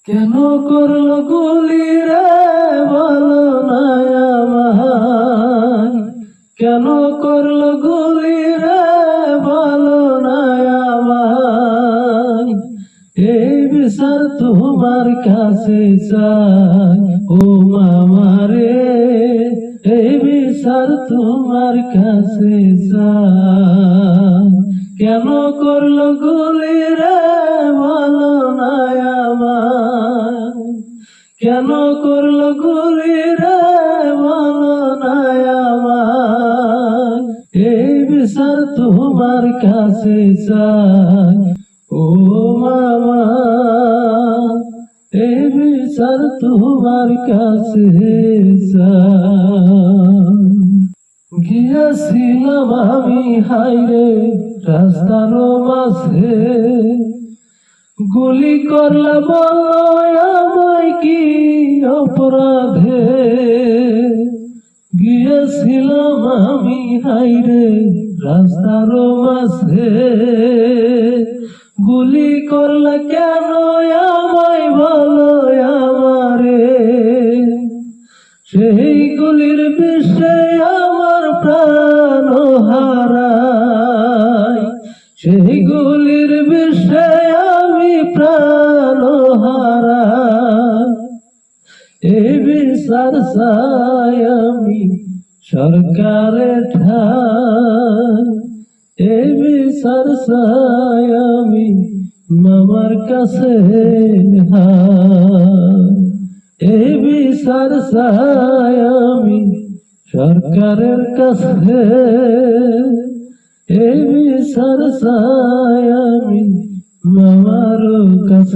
কেন করলো গুলি রে বলো না আমায়, কেন করলো গুলি রে বলো না আমায়। এই বিচার তোমার কাছে চাই ও মামা রে, এই বিচার তোমার কাছে চাই। কেন করলো গুলি রে বলো না আমায়, কেন করলো গুলি রে বলো না আমায়। এই বিচার তোমার কাছে চাই ও মামা, এই বিচার তোমার কাছে চাই। গিয়েছিলাম আমি হাইরে রাস্তার মাঝে, গুলি করলে বলো আমায় কি অপরাধে। গিয়েছিলাম আমি হাইরে রাস্তার মাঝে, গুলি করলে কেন আমায় বলো আমারে। সেই গুলির বিষে আমার প্রাণ হারাই, সেই গুলির বিষে আমি প্রাণ হারাই। এই বিচার চাই আমি সরকারের ঠাই, এই বিচার চাই আমি মামার কাছে হাই। এই বিচার চাই আমি সরকারের কাছে, এই বিচার চাই আমি মামার কাছে।